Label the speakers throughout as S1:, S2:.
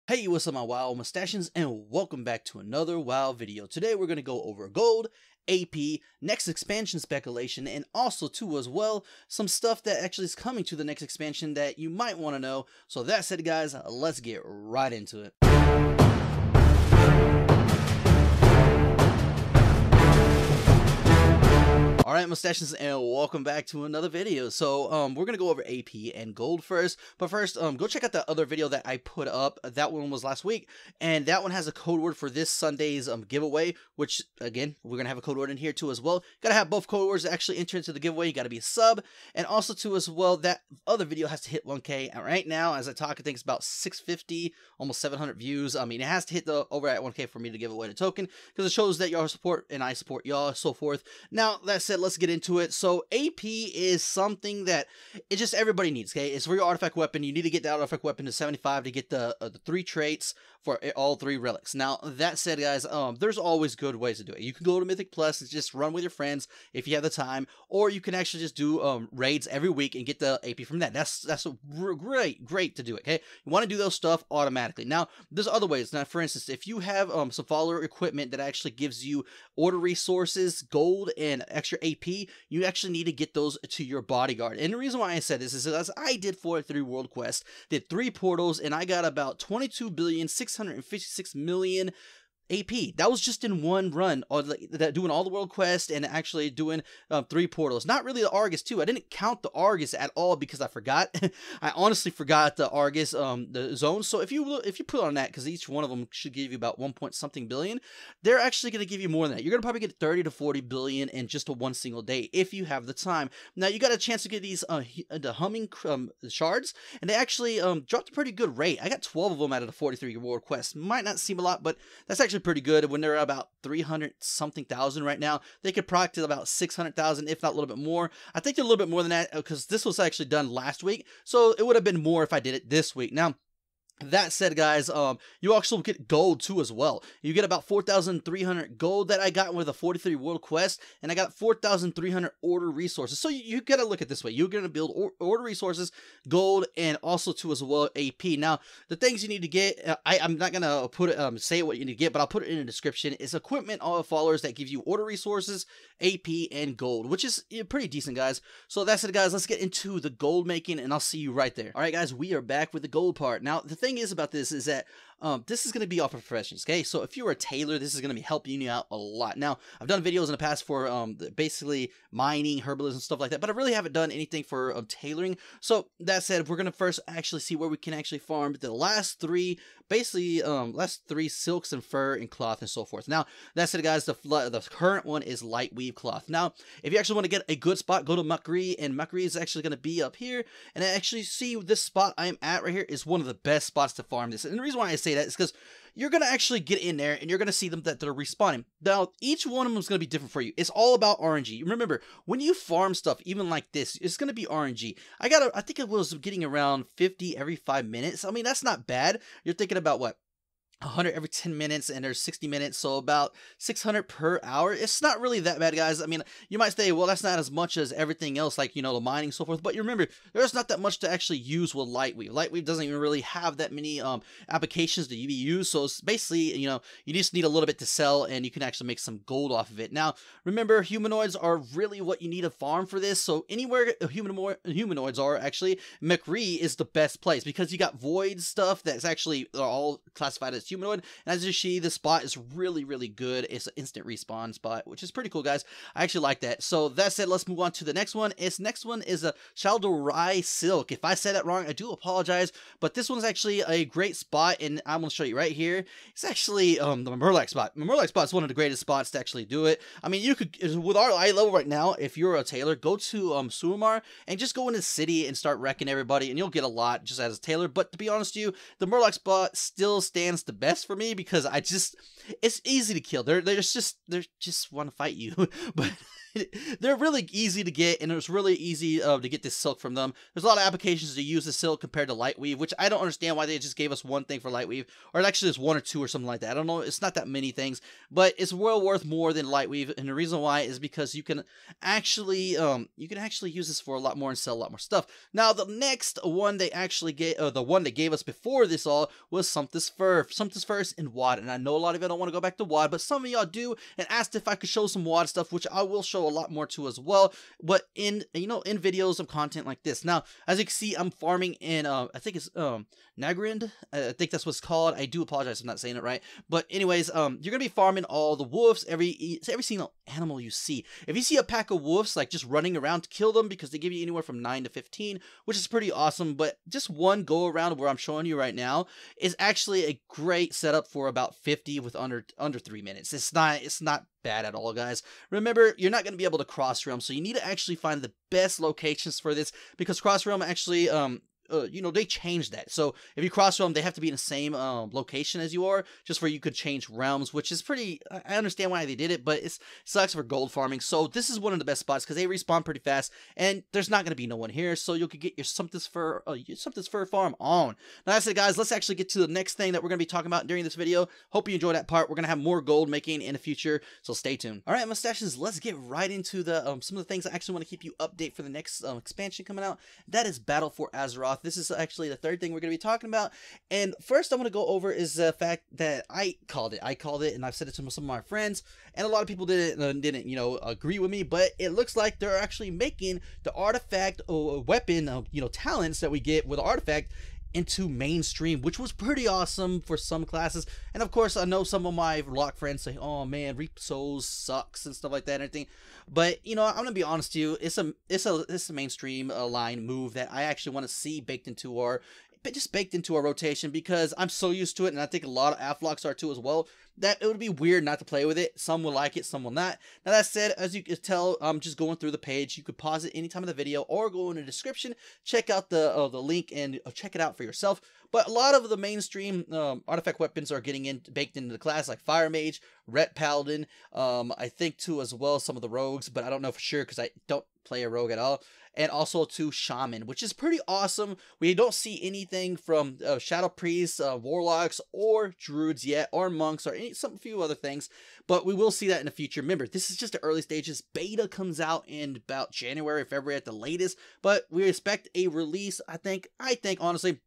S1: Hey, what's up my WoW mustachians, and welcome back to another WoW video. Today we're going to go over gold, AP, next expansion speculation, and also too as well, some stuff that actually is coming to the next expansion that you might want to know. So that said guys, let's get right into it. Alright mustachians, and welcome back to another video. So we're gonna go over AP and gold first, but first go check out that other video that I put up. That one was last week, and that one has a code word for this Sunday's giveaway, which again we're gonna have a code word in here too as well. Gotta have both code words to actually enter into the giveaway. You gotta be a sub, and also too as well, that other video has to hit 1K. And right now as I talk, I think it's about 650, almost 700 views. I mean, it has to hit the over at 1K for me to give away the token, because it shows that y'all support and I support y'all, so forth. Now that said, let's get into it. So AP is something that it just everybody needs. Okay, it's for your artifact weapon. You need to get that artifact weapon to 75 to get the 3 traits for all 3 relics. Now that said guys, there's always good ways to do it. You can go to Mythic Plus and just run with your friends if you have the time, or you can actually just do raids every week and get the AP from that. That's a great to do it. Okay, you want to do those stuff automatically. Now there's other ways. Now for instance, if you have some follower equipment that actually gives you order resources, gold, and extra AP, you actually need to get those to your bodyguard. And the reason why I said this is as I did 43 world quests, did 3 portals, and I got about 22,656,000,000 AP. That was just in one run, or doing all the world quests and actually doing 3 portals. Not really the Argus too. I didn't count the Argus at all because I forgot. I honestly forgot the Argus, the zones. So if you put on that, because each one of them should give you about 1 point something billion, they're actually going to give you more than that. You're going to probably get 30 to 40 billion in just one single day if you have the time. Now you got a chance to get these the humming shards, and they actually dropped a pretty good rate. I got 12 of them out of the 43 world quests. Might not seem a lot, but that's actually pretty good. When they're about 300 something thousand right now, they could proc to about 600,000, if not a little bit more. I think they're a little bit more than that because this was actually done last week, so it would have been more if I did it this week. Now that said guys, you also get gold too as well. You get about 4,300 gold that I got with a 43 world quest, and I got 4,300 order resources. So you gotta look at this way. You're gonna build order resources, gold, and also too as well AP. Now the things you need to get, I'm not gonna put it say what you need to get, but I'll put it in the description. It's equipment followers that give you order resources, AP, and gold, which is pretty decent guys. So that's it guys, let's get into the gold making, and I'll see you right there. Alright guys, we are back with the gold part. Now the thing is about this is that this is going to be off of professions, okay? So if you're a tailor, this is going to be helping you out a lot. Now, I've done videos in the past for basically mining, herbalism, stuff like that, but I really haven't done anything for tailoring. So that said, we're going to first actually see where we can actually farm the last 3, basically last 3 silks and fur and cloth and so forth. Now, that's it guys, the current one is light weave cloth. Now, if you actually want to get a good spot, go to Muckery, and Muckery is actually going to be up here, and I actually see this spot I am at right here is one of the best spots to farm this. And the reason why I say that is because you're going to actually get in there and you're going to see them that they're respawning. Now, each one of them is going to be different for you. It's all about RNG. Remember, when you farm stuff, even like this, it's going to be RNG. I think it was getting around 50 every 5 minutes. I mean, that's not bad. You're thinking about what? 100 every 10 minutes, and there's 60 minutes, so about 600 per hour. It's not really that bad guys. I mean, you might say, well, that's not as much as everything else, like, you know, the mining and so forth, but you remember, there's not that much to actually use with Lightweave. Lightweave doesn't even really have that many applications to be used, so it's basically, you know, you just need a little bit to sell, and you can actually make some gold off of it. Now, remember, humanoids are really what you need to farm for this, so anywhere humanoids are, actually, McRee is the best place, because you got void stuff that's actually all classified as humanoid, and as you see, the spot is really good. It's an instant respawn spot, which is pretty cool guys. I actually like that. So that said, let's move on to the next one. Next one is a Sargerite silk. If I said that wrong, I do apologize, but this one's actually a great spot, and I'm going to show you right here. It's actually the Murloc spot. The Murloc spot is one of the greatest spots to actually do it. I mean, you could, with our eye level right now, if you're a tailor, go to Suamar and just go into the city and start wrecking everybody, and you'll get a lot just as a tailor. But to be honest with you, the Murloc spot still stands the best for me, because it's easy to kill. They just want to fight you. But they're really easy to get, and it was really easy to get this silk from them. There's a lot of applications to use the silk compared to Lightweave, which I don't understand why they just gave us one thing for Lightweave, or actually just one or two or something like that. I don't know, it's not that many things, but it's well worth more than Lightweave, and the reason why is because you can actually use this for a lot more and sell a lot more stuff. Now, the next one they actually gave, the one they gave us before this all, was Something's Fur. Something's Fur is in WoD, and I know a lot of you don't want to go back to WoD, but some of y'all do, and asked if I could show some WoD stuff, which I will show a lot more to as well, but in videos of content like this. Now, as you can see, I'm farming in I think it's Nagrind. I think that's what it's called. I do apologize if I'm not saying it right, but anyways, you're gonna be farming all the wolves, every single animal you see. If you see a pack of wolves like just running around, to kill them, because they give you anywhere from 9 to 15, which is pretty awesome. But just one go around where I'm showing you right now is actually a great setup for about 50 with under 3 minutes. It's not bad at all, guys. Remember, you're not going to be able to cross realm, so you need to actually find the best locations for this, because cross realm actually they changed that. So if you cross realm, they have to be in the same location as you are, just where you could change realms, which is pretty, I understand why they did it, but it sucks for gold farming. So this is one of the best spots, because they respawn pretty fast, and there's not going to be no one here, so you could get your Something's Fur farm on. Now that's it, guys. Let's actually get to the next thing that we're going to be talking about during this video. Hope you enjoy that part. We're going to have more gold making in the future, so stay tuned. All right, mustaches, let's get right into the some of the things I actually want to keep you update for the next expansion coming out. That is Battle for Azeroth. This is actually the third thing we're going to be talking about. And first I'm going to go over is the fact that I called it, and I've said it to some of my friends, and a lot of people didn't agree with me, but it looks like they're actually making the artifact or weapon, talents that we get with the artifact into mainstream, which was pretty awesome for some classes. And of course, I know some of my lock friends say, oh man, Reap Souls sucks and stuff like that and everything, but I'm gonna be honest with you, it's a mainstream line move that I actually want to see baked into our rotation, because I'm so used to it, and I think a lot of AFLOCs are too as well, that it would be weird not to play with it. Some will like it, some will not. Now that said, as you can tell, I'm just going through the page. You could pause it any time of the video, or go in the description, check out the link, and check it out for yourself. But a lot of the mainstream artifact weapons are getting baked into the class, like Fire Mage, Ret Paladin, I think too as well some of the rogues, but I don't know for sure because I don't play a rogue at all. And also to Shaman, which is pretty awesome. We don't see anything from Shadow Priests, Warlocks, or Druids yet, or Monks, or a few other things, but we will see that in the future. Remember, this is just the early stages. Beta comes out in about January, February at the latest, but we expect a release, I think honestly,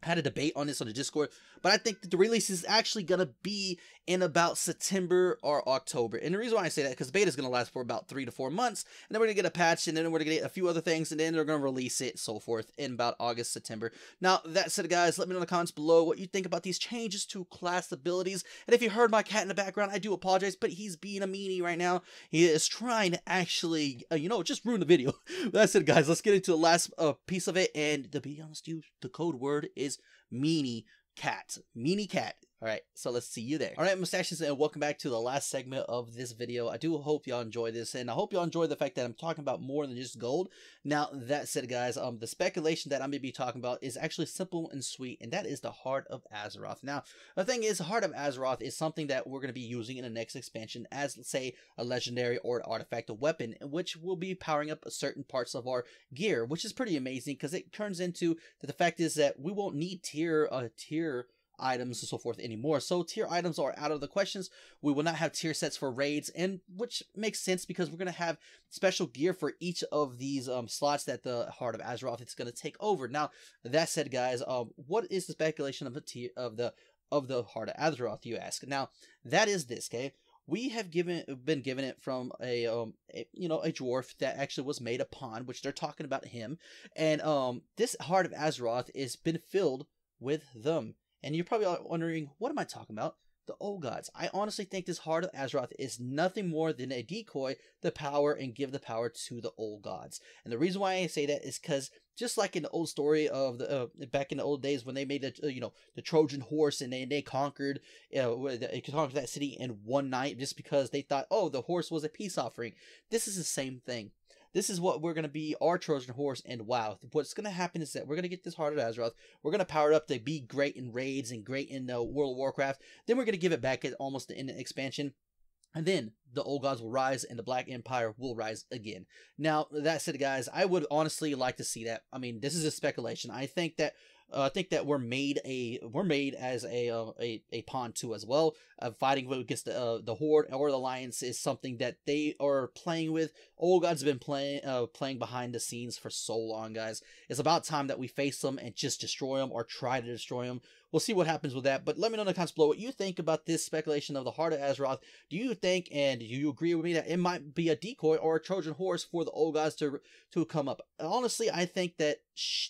S1: I had a debate on this on the Discord, but I think that the release is actually going to be in about September or October. And the reason why I say that, because beta is going to last for about 3 to 4 months, and then we're going to get a patch, and then we're going to get a few other things, and then they're going to release it, so forth, in about August, September. Now, that said, guys, let me know in the comments below what you think about these changes to class abilities. And if you heard my cat in the background, I do apologize, but he's being a meanie right now. He is trying to actually, just ruin the video. That's it, guys. Let's get into the last piece of it, and to be honest with you, the code word is meanie cat. Meanie cat. Alright, so let's see you there. Alright, mustaches, and welcome back to the last segment of this video. I do hope y'all enjoy this, and I hope y'all enjoy the fact that I'm talking about more than just gold. Now, that said, guys, the speculation that I'm going to be talking about is actually simple and sweet, and that is the Heart of Azeroth. Now, the thing is, Heart of Azeroth is something that we're going to be using in the next expansion as, let's say, a legendary or an artifact, a weapon, which will be powering up certain parts of our gear, which is pretty amazing, because it turns into the fact is that we won't need tier items and so forth anymore. So tier items are out of the questions. We will not have tier sets for raids, and which makes sense because we're going to have special gear for each of these slots that the Heart of Azeroth is going to take over. Now, that said, guys, what is the speculation of the Heart of Azeroth, you ask? Now, that is this, okay? We have been given it from a dwarf that actually was made a pawn, which they're talking about him, and this Heart of Azeroth is been filled with them. And you're probably wondering, what am I talking about? The old gods. I honestly think this Heart of Azeroth is nothing more than a decoy to power and give the power to the old gods. And the reason why I say that is because just like in the old story of the back in the old days when they made the Trojan horse, and they conquered that city in one night just because they thought, oh, the horse was a peace offering. This is the same thing. This is what we're going to be, our Trojan horse, and wow. What's going to happen is that we're going to get this Heart of Azeroth. We're going to power it up to be great in raids and great in World of Warcraft. Then we're going to give it back at almost in the expansion. And then the old gods will rise and the Black Empire will rise again. Now, that said, guys, I would honestly like to see that. I mean, this is a speculation. I think that we're made as a pawn too as well. Fighting against the Horde or the Alliance is something that they are playing with. Old gods have been playing behind the scenes for so long, guys. It's about time that we face them and just destroy them or try to destroy them. We'll see what happens with that, but let me know in the comments below what you think about this speculation of the Heart of Azeroth. Do you think, and do you agree with me, that it might be a decoy or a Trojan horse for the old gods to come up? Honestly, I think that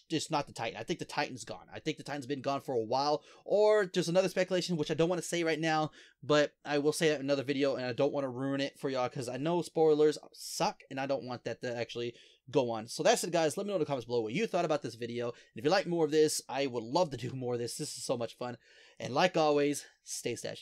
S1: it's not the Titan. I think the Titan's gone. I think the Titan's been gone for a while, or there's another speculation, which I don't want to say right now, but I will say that in another video, and I don't want to ruin it for y'all, because I know spoilers suck, and I don't want that to actually go on. So that's it, guys. Let me know in the comments below what you thought about this video. And if you like more of this, I would love to do more of this. This is so much fun. And like always, stay stashy.